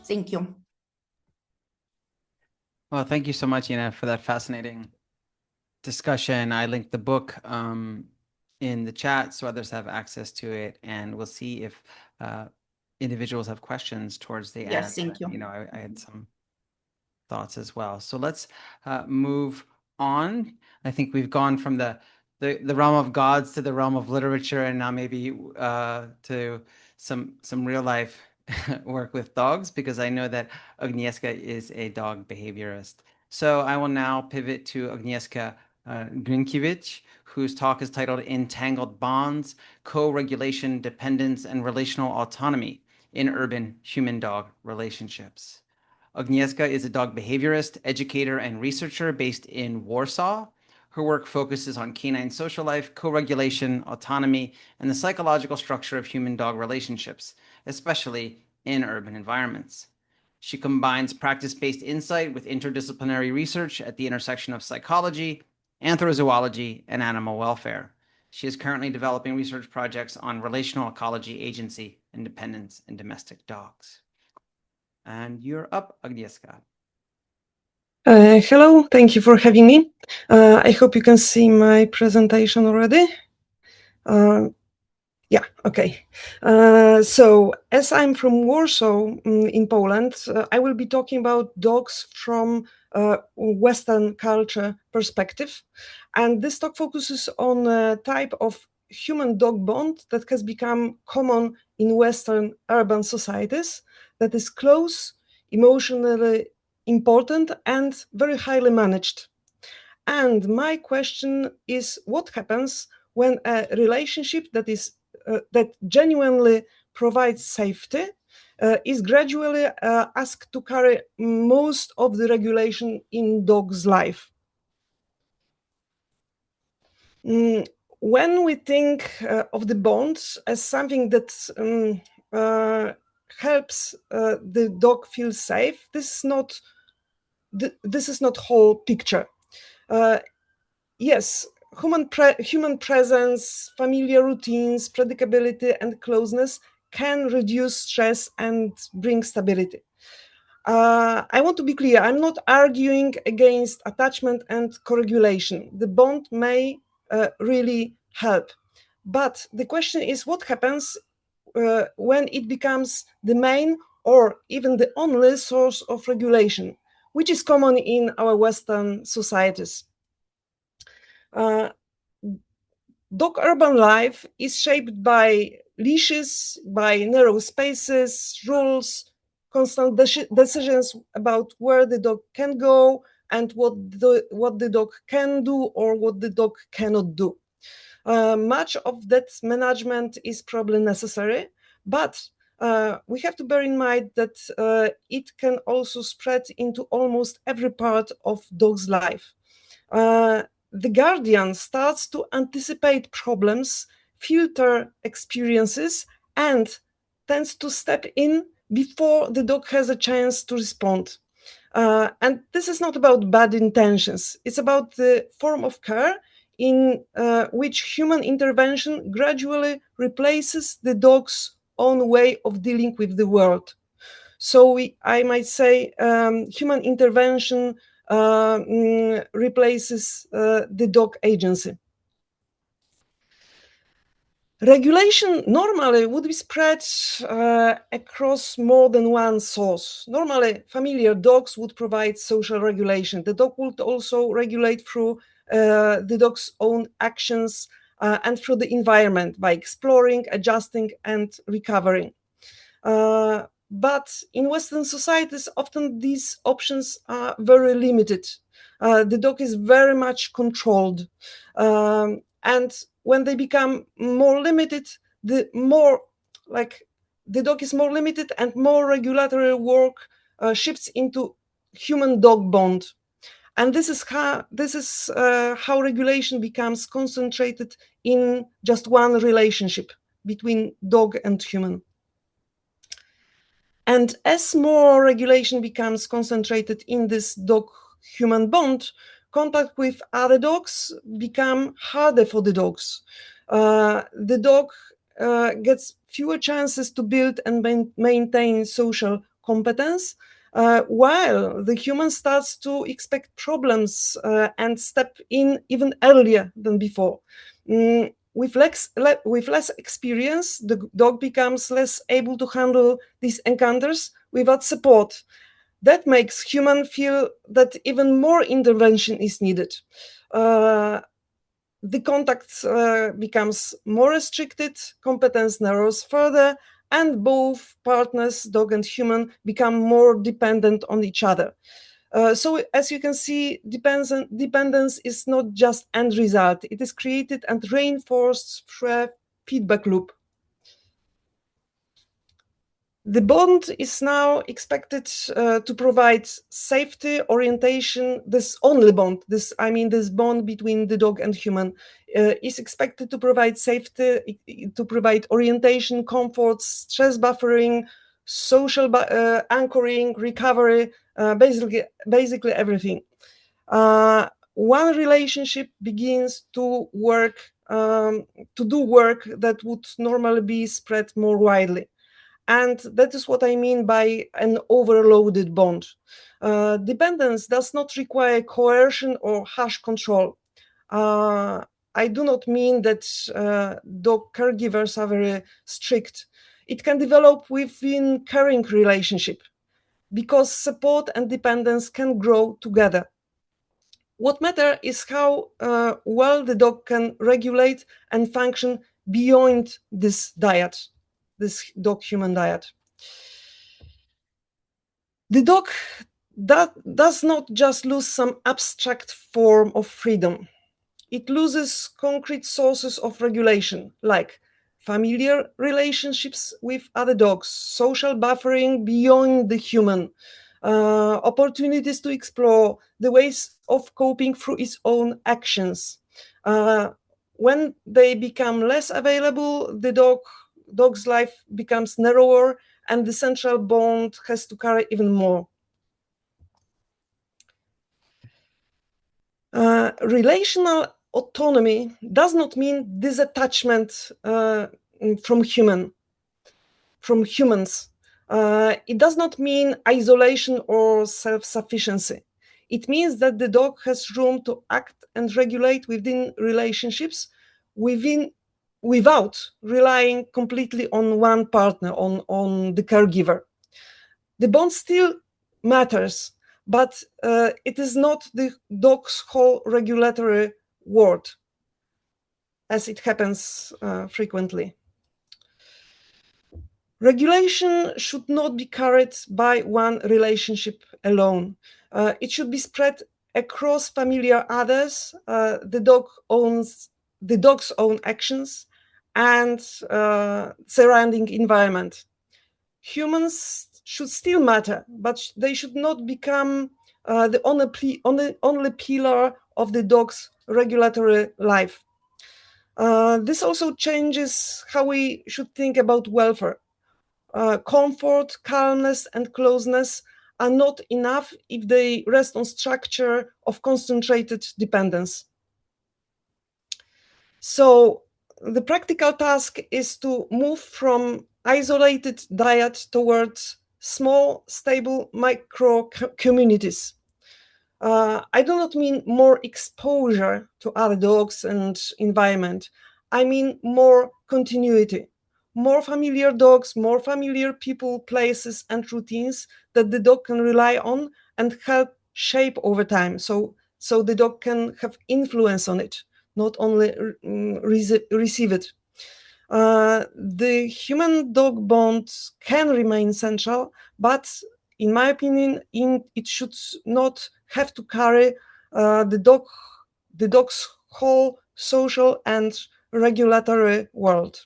Thank you. Well, thank you so much, Ina, for that fascinating discussion. I linked the book in the chat so others have access to it, and we'll see if individuals have questions towards the end. Yes, thank you. I had some thoughts as well. So let's move on. I think we've gone from the realm of gods to the realm of literature, and now maybe to some real life work with dogs, because I know that Agnieszka is a dog behaviorist. So I will now pivot to Agnieszka Grynkiewicz, whose talk is titled Entangled Bonds, Co-Regulation, Dependence, and Relational Autonomy in Urban Human-Dog Relationships. Agnieszka is a dog behaviorist, educator, and researcher based in Warsaw. Her work focuses on canine social life, co-regulation, autonomy, and the psychological structure of human-dog relationships, especially in urban environments. She combines practice-based insight with interdisciplinary research at the intersection of psychology, anthrozoology, and animal welfare. She is currently developing research projects on relational ecology, agency, independence, and domestic dogs. And you're up, Agnieszka. Hello, thank you for having me. I hope you can see my presentation already. Yeah, okay. So as I'm from Warsaw in Poland, I will be talking about dogs from Western culture perspective. And this talk focuses on a type of human-dog bond that has become common in Western urban societies, that is close, emotionally important, and very highly managed. And my question is, what happens when a relationship that genuinely provides safety is gradually asked to carry most of the regulation in dog's life? When we think of the bonds as something that helps the dog feel safe, this is not whole picture. Yes, human presence, familiar routines, predictability, and closeness can reduce stress and bring stability. I want to be clear, I'm not arguing against attachment and co-regulation. The bond may really help. But the question is, what happens when it becomes the main or even the only source of regulation, which is common in our Western societies? Dog urban life is shaped by leashes, by narrow spaces, rules, constant decisions about where the dog can go and what the dog can do or what the dog cannot do. Much of that management is probably necessary, but we have to bear in mind that it can also spread into almost every part of dog's life. The guardian starts to anticipate problems, filter experiences, and tends to step in before the dog has a chance to respond. And this is not about bad intentions. It's about the form of care in which human intervention gradually replaces the dog's own way of dealing with the world. So I might say human intervention replaces the dog agency. Regulation normally would be spread across more than one source. Normally, familiar dogs would provide social regulation. The dog would also regulate through the dog's own actions and through the environment by exploring, adjusting, and recovering. But in Western societies, often these options are very limited. The dog is very much controlled. And when they become more limited, the dog is more limited and more regulatory work shifts into human-dog bond. And this is how regulation becomes concentrated in just one relationship between dog and human. And as more regulation becomes concentrated in this dog-human bond, contact with other dogs become harder for the dogs. The dog gets fewer chances to build and maintain social competence, while the human starts to expect problems and step in even earlier than before. With less experience, the dog becomes less able to handle these encounters without support. That makes human feel that even more intervention is needed. The contact becomes more restricted, competence narrows further, and both partners, dog and human, become more dependent on each other. So as you can see, dependence is not just end result. It is created and reinforced through a feedback loop. The bond is now expected to provide safety, orientation. This only bond, this bond between the dog and human, is expected to provide safety, to provide orientation, comfort, stress buffering, social anchoring, recovery, basically everything. One relationship begins to do work that would normally be spread more widely. And that is what I mean by an overloaded bond. Dependence does not require coercion or harsh control. I do not mean that dog caregivers are very strict. It can develop within caring relationship because support and dependence can grow together. What matters is how well the dog can regulate and function beyond this diet, this dog-human diet. The dog does not just lose some abstract form of freedom. It loses concrete sources of regulation, like familiar relationships with other dogs, social buffering beyond the human, opportunities to explore the ways of coping through its own actions. When they become less available, the dog's life becomes narrower, and the central bond has to carry even more. Relational autonomy does not mean disattachment from humans. It does not mean isolation or self-sufficiency. It means that the dog has room to act and regulate within relationships without relying completely on one partner, on the caregiver. The bond still matters, but it is not the dog's whole regulatory world, as it happens frequently. Regulation should not be carried by one relationship alone. It should be spread across familiar others, the dog's own actions, and surrounding environment. Humans should still matter, but they should not become the only pillar of the dog's regulatory life. This also changes how we should think about welfare. Comfort, calmness, and closeness are not enough if they rest on structure of concentrated dependence. So the practical task is to move from isolated diet towards small, stable micro communities. I do not mean more exposure to other dogs and environment. I mean more continuity, more familiar dogs, more familiar people, places, and routines that the dog can rely on and help shape over time. So the dog can have influence on it, not only receive it. The human-dog bond can remain central, but in my opinion, it should not have to carry the dog's whole social and regulatory world.